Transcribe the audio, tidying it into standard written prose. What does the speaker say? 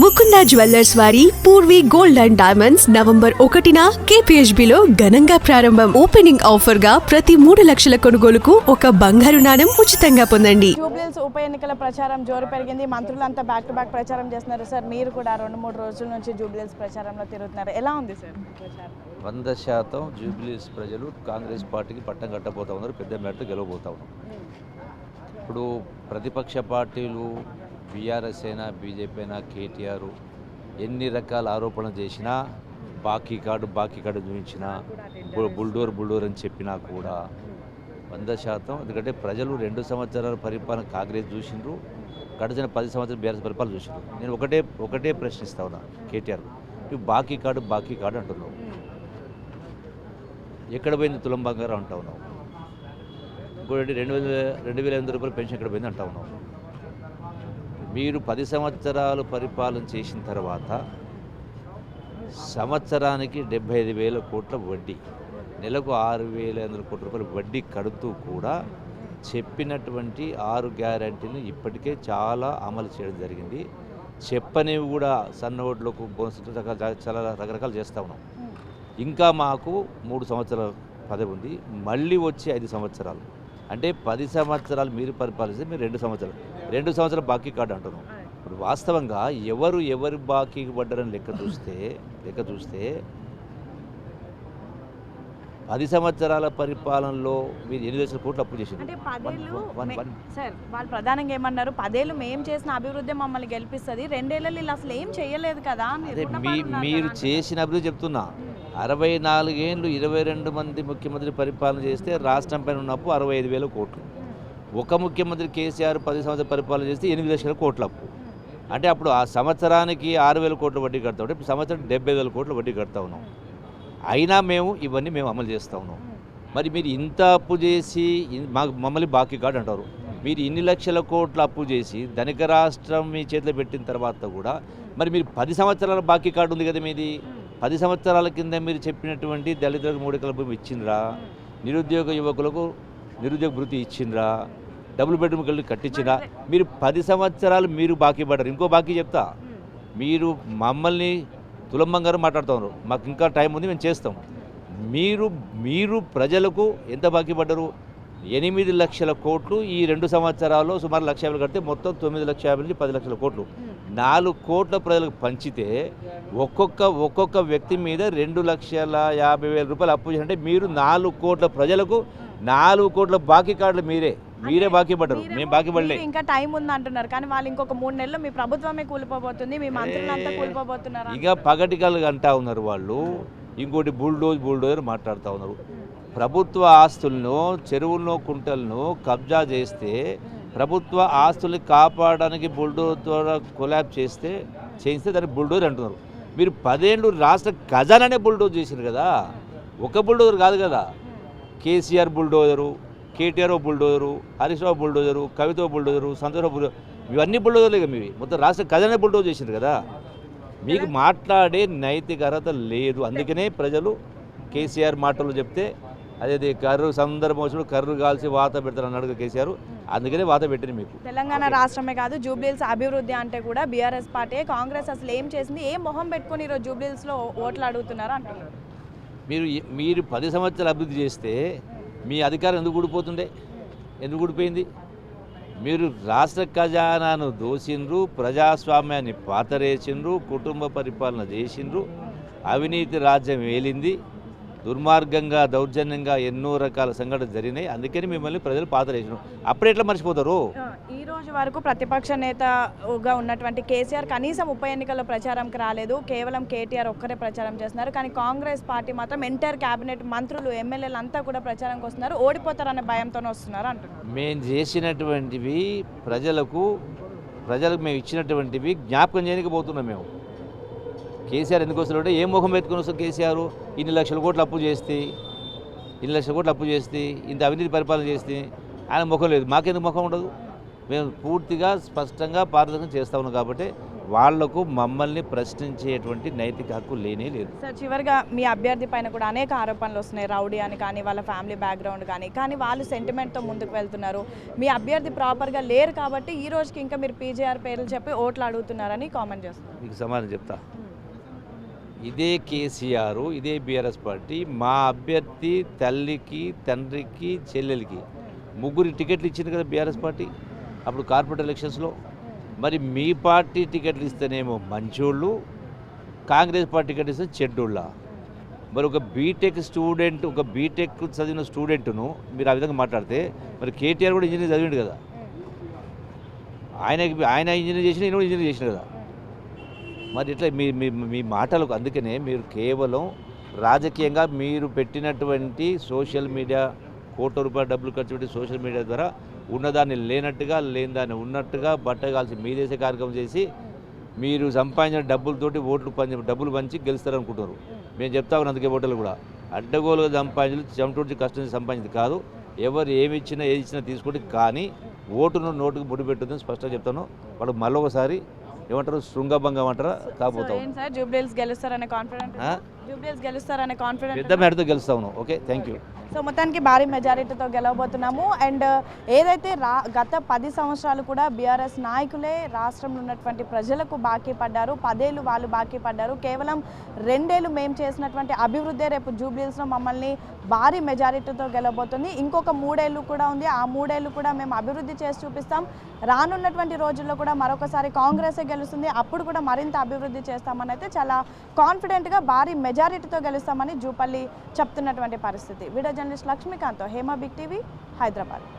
Mukunda jewellers వారి Purvi gold and diamonds November 1న KPHBలో ఘనంగా ప్రారంభం. ఓపెనింగ్ ఆఫర్ గా ప్రతి 3 లక్షల కొనుగోలుకు ఒక బంగారు నాణెం ఉచితంగా పొందండి. జూబ్లీహిల్స్ ఉప ఎన్నికల ప్రచారం జోరు పెరిగింది. మంత్రులంతా బ్యాక్ టు బ్యాక్ ప్రచారం చేస్తున్నారు. సార్ మీరు కూడా 2-3 రోజుల నుంచి జూబ్లీహిల్స్ ప్రచారంలో తిరుగుతున్నారు. ఎలా ఉంది సార్ ప్రచారం? 100% జూబ్లీహిల్స్ ప్రజలు కాంగ్రెస్ పార్టీకి పట్టం కట్టబోతా ఉన్నారు, పెద్ద మేరకు గెలవబోతా ఉన్నారు. ఇప్పుడు ప్రతిపక్ష పార్టీలు బీఆర్ఎస్ అయినా బీజేపీ అయినా కేటీఆర్ ఎన్ని రకాల ఆరోపణలు చేసినా బాకీ కార్డు చూపించినా బుల్డోర్ అని చెప్పినా కూడా 100%, ఎందుకంటే ప్రజలు 2 సంవత్సరాల పరిపాలన కాంగ్రెస్ చూసిండ్రు, గడిచిన 10 సంవత్సరాలు బీఆర్ఎస్ పరిపాలన చూసిండ్రు. నేను ఒకటే ప్రశ్నిస్తా ఉన్నా కేటీఆర్, ఇవి బాకీ కార్డు అంటున్నావు, ఎక్కడ పోయింది తులం బంగారం అంటా ఉన్నావు, ఇంకోటి 2,800 రూపాయల పెన్షన్ ఎక్కడ పోయింది అంటా ఉన్నావు. మీరు 10 సంవత్సరాలు పరిపాలన చేసిన తర్వాత సంవత్సరానికి 75,000 కోట్ల వడ్డీ, నెలకు 6,500 కోట్ల రూపాయల వడ్డీ కడుతూ కూడా చెప్పినటువంటి 6 గ్యారంటీలు ఇప్పటికే చాలా అమలు చేయడం జరిగింది. చెప్పనివి కూడా సన్న ఓట్లకు బోనస్ చాలా రకరకాలు చేస్తూ ఉన్నాం. ఇంకా మాకు 3 సంవత్సరాల పదవి ఉంది, మళ్ళీ వచ్చే 5 సంవత్సరాలు, అంటే 10 సంవత్సరాలు మీరు పరిపాలిస్తే మీరు 2 సంవత్సరాలు బాకీ కార్డు అంటున్నాం. ఇప్పుడు వాస్తవంగా ఎవరు బాకీ పడ్డారని లెక్క చూస్తే 10 సంవత్సరాల పరిపాలనలో మీరు 8 లక్షల కోట్లు అప్పు చేసింది. అంటే 10 సార్ వాళ్ళు ప్రధానంగా ఏమన్నారు, 10 ఏళ్ళు మేము చేసిన అభివృద్ధి మమ్మల్ని గెలిపిస్తుంది, 2 ఏళ్ళు వీళ్ళు అసలు ఏం చేయలేదు కదా. మీరు చేసిన అభివృద్ధి చెప్తున్నా, 64 ఏళ్ళు 22 మంది ముఖ్యమంత్రి పరిపాలన చేస్తే రాష్ట్రం పైన ఉన్న అప్పు 65,000 కోట్లు. ఒక ముఖ్యమంత్రి కేసీఆర్ 10 సంవత్సరాల పరిపాలన చేస్తే 8 లక్షల కోట్ల అప్పు. అంటే అప్పుడు ఆ సంవత్సరానికి 6,000 కోట్ల వడ్డీ కడతా ఉంటే ఇప్పుడు సంవత్సరం 70,000 కోట్ల వడ్డీ కడతా ఉన్నాం. అయినా ఇవన్నీ మేము అమలు చేస్తూ ఉన్నాం. మరి మీరు ఇంత అప్పు చేసి మమ్మల్ని బాకీ కార్డు అంటారు. మీరు ఇన్ని లక్షల కోట్ల అప్పు చేసి ధనిక రాష్ట్రం మీ చేతిలో పెట్టిన తర్వాత కూడా మరి మీరు 10 సంవత్సరాల బాకీ కార్డు ఉంది కదా మీది. 10 సంవత్సరాల కింద మీరు చెప్పినటువంటి దళితులకు 3 ఎకరాల భూమి ఇచ్చిండ్రా, నిరుద్యోగ యువకులకు నిరుద్యోగ భృతి ఇచ్చిండ్రా, డబుల్ బెడ్రూమ్ కళ్ళు కట్టించినా. మీరు 10 సంవత్సరాలు మీరు బాకీ పడ్డారు. ఇంకో బాకీ చెప్తా, మీరు మమ్మల్ని తులం బంగారం మాట్లాడుతున్నారు, మాకు ఇంకా టైం ఉంది మేము చేస్తాం. మీరు ప్రజలకు ఎంత బాకీ పడ్డారు? 8 లక్షల కోట్లు. ఈ 2 సంవత్సరాల్లో సుమారు 1,50,000 కడితే మొత్తం 9,50,000 నుంచి 10 లక్షల కోట్లు. 4 కోట్ల ప్రజలకు పంచితే ఒక్కొక్క వ్యక్తి మీద 2,50,000 రూపాయలు అప్పు చేయాలంటే మీరు 4 కోట్ల ప్రజలకు 4 కోట్ల బాకీ కార్డులు మీరే బాకీ పడ్డారు, మేము బాకీ పడలే. ఇంకా టైం ఉంది అంటున్నారు, కానీ వాళ్ళు ఇంకొక 3 నెలల్లో మీ ప్రభుత్వమే కూలిపోబోతుంది, మీ మంత్రులంతా కూలిపోబోతున్నారు. ఇక పగటికలు అంటా ఉన్నారు వాళ్ళు. ఇంకోటి బుల్డోజర్ మాట్లాడుతూ ఉన్నారు. ప్రభుత్వ ఆస్తులను, చెరువులను, కుంటలను కబ్జా చేస్తే ప్రభుత్వ ఆస్తుల్ని కాపాడడానికి బుల్డోజర్ కొలాబ్ చేయిస్తే దాన్ని బుల్డోజర్ అంటున్నారు. మీరు 10 ఏళ్ళు రాష్ట్ర ఖజానానే బుల్డోజర్ చేశారు కదా, ఒక బుల్డోజర్ కాదు కదా. KCR bulldozer, KTR bulldozer, Harish Rao bulldozer, కవిత బుల్డోజరు, సంతోష్ బుల్డోజరు, ఇవన్నీ బుల్డోజర్లే కదా. మీవి మొత్తం రాష్ట్ర ఖజానానే బుల్డోజర్ చేశారు కదా. మీకు మాట్లాడే నైతిక అర్హత లేదు. అందుకనే ప్రజలు కేసీఆర్ మాటలు చెప్తే అదే కర్రు సందర్భం వచ్చినప్పుడు కర్రు కాల్చి వాత పెడతారు అన్నాడు కేసీఆర్. అందుకనే వాత పెట్టింది మీకు. తెలంగాణ రాష్ట్రమే కాదు, జూబ్లీహిల్స్ అభివృద్ధి అంటే కూడా బీఆర్ఎస్ పార్టీ, కాంగ్రెస్ అసలు ఏం చేసింది, ఏం మొహం పెట్టుకుని ఈరోజు జూబ్లీహిల్స్లో ఓట్లు అడుగుతున్నారు అంటున్నారు. మీరు 10 సంవత్సరాలు అభివృద్ధి చేస్తే మీ అధికారం ఎందుకు ఊడిపోయింది? మీరు రాష్ట్ర ఖజానాను దోసిండ్రు, ప్రజాస్వామ్యాన్ని పాతరేసిండ్రు, కుటుంబ పరిపాలన చేసిండ్రు, అవినీతి రాజ్యం వేలింది, దుర్మార్గంగా దౌర్జన్యంగా ఎన్నో రకాల సంఘటనలు జరిగినాయి. అందుకని మిమ్మల్ని ప్రజలు పాతరేసినారు. అప్పుడు ఎట్లా మర్చిపోతారు? ఈ రోజు వరకు ప్రతిపక్ష నేతగా ఉన్నటువంటి కేసీఆర్ కనీసం ఉప ఎన్నికల్లో ప్రచారంకి రాలేదు, కేవలం కేటీఆర్ ఒక్కరే ప్రచారం చేస్తున్నారు. కానీ కాంగ్రెస్ పార్టీ మాత్రం ఎంటైర్ క్యాబినెట్ మంత్రులు, ఎమ్మెల్యేలు అంతా కూడా ప్రచారంకి వస్తున్నారు, ఓడిపోతారనే భయంతోనే వస్తున్నారు అంటున్నారు. మేము చేసినటువంటివి ప్రజలకు మేము ఇచ్చినటువంటివి జ్ఞాపకం చేయకపోతున్నాం. మేము కేసీఆర్ ఎందుకు వస్తున్నాడు, ఏం ముఖం పెట్టుకుని వస్తాం? కేసీఆర్ ఇన్ని లక్షల కోట్లు అప్పు చేస్తే ఇంత అవినీతి పరిపాలన చేస్తే ఆయన ముఖం లేదు. మాకెందుకు ముఖం ఉండదు? మేము పూర్తిగా స్పష్టంగా పారదర్శకంగా చేస్తా ఉన్నాం కాబట్టి వాళ్లకు మమ్మల్ని ప్రశ్నించేటువంటి నైతిక హక్కు లేనే లేదు. సార్ చివరిగా మీ అభ్యర్థి పైన కూడా అనేక ఆరోపణలు వస్తున్నాయి, రౌడీ అని కానీ వాళ్ళ ఫ్యామిలీ బ్యాక్గ్రౌండ్ కానీ వాళ్ళు సెంటిమెంట్తో ముందుకు వెళ్తున్నారు. మీ అభ్యర్థి ప్రాపర్గా లేరు కాబట్టి ఈ రోజుకి ఇంకా మీరు పీజీఆర్ పేర్లు చెప్పి ఓట్లు అడుగుతున్నారని కామెంట్ చేస్తున్నారు. మీకు సమాధానం చెప్తా. ఇదే కేసీఆర్, ఇదే బీఆర్ఎస్ పార్టీ మా అభ్యర్థి తల్లికి, తండ్రికి, చెల్లెలకి 3 టికెట్లు ఇచ్చింది కదా బీఆర్ఎస్ పార్టీ అప్పుడు కార్పొరేట్ ఎలక్షన్స్లో. మరి మీ పార్టీ టికెట్లు ఇస్తేనేమో మంచోళ్ళు, కాంగ్రెస్ పార్టీ టికెట్ ఇస్తే చెడ్డోళ్ళ. మరి ఒక బీటెక్ స్టూడెంట్, ఒక బీటెక్ చదివిన స్టూడెంట్ను మీరు ఆ విధంగా మాట్లాడితే, మరి కేటీఆర్ కూడా ఇంజనీర్ చదివిండు కదా, ఆయన ఇంజనీర్ చేసిన, నేను ఇంజనీర్ చేసిన కదా. మరి ఇట్లా మీ మాటలకు అందుకనే మీరు కేవలం రాజకీయంగా మీరు పెట్టినటువంటి సోషల్ మీడియా, కోట్ల రూపాయల డబ్బులు ఖర్చు పెట్టి సోషల్ మీడియా ద్వారా ఉన్నదాన్ని లేనట్టుగా, లేని దాన్ని ఉన్నట్టుగా బట్టగాల్సి మీదేసే కార్యక్రమం చేసి మీరు సంపాదించిన డబ్బులతోటి డబ్బులు పంచి గెలుస్తారనుకుంటారు. మేము చెప్తా ఉన్నాం అందుకే ఓటర్లు కూడా, అడ్డగోలుగా సంపాదించి చెమటూడ్చి కష్టం సంపాదించింది కాదు. ఎవరు ఏమి ఇచ్చినా ఏది ఇచ్చినా తీసుకుంటే, కానీ ఓటును నోటుకు ముడిపెట్టుందని స్పష్టంగా చెప్తాను. వాళ్ళు మళ్ళీ ఒకసారి ఏమంటారు, శృంగభంగం అంటారా కాబోతాం. Sir Jubilee Hills గెలుస్తారనే confident, Jubilee Hills గెలుస్తారనే confident, పెద్ద మేడతో గెలుస్తా ఉన్నాం. Okay, thank you. సో మొత్తానికి భారీ మెజారిటీతో గెలవబోతున్నాము. అండ్ ఏదైతే గత 10 సంవత్సరాలు కూడా బీఆర్ఎస్ నాయకులే రాష్ట్రంలో ఉన్నటువంటి ప్రజలకు బాకీ పడ్డారు, 10 ఏళ్ళు వాళ్ళు బాకీ పడ్డారు. కేవలం 2 ఏళ్ళు మేము చేసినటువంటి అభివృద్ధి రేపు జూబ్లీహిల్స్లో మమ్మల్ని భారీ మెజారిటీతో గెలవబోతుంది. ఇంకొక 3 ఏళ్ళు కూడా ఉంది, ఆ 3 ఏళ్ళు కూడా మేము అభివృద్ధి చేసి చూపిస్తాం. రానున్నటువంటి రోజుల్లో కూడా మరొకసారి కాంగ్రెసే గెలుస్తుంది, అప్పుడు కూడా మరింత అభివృద్ధి చేస్తామని అయితే చాలా కాన్ఫిడెంట్గా భారీ మెజారిటీతో గెలుస్తామని జూపల్లి చెప్తున్నటువంటి పరిస్థితి. వీడియో జర్నలిస్ట్ లక్ష్మీకాంత్తో హేమ, బిగ్ టీవీ, హైదరాబాద్.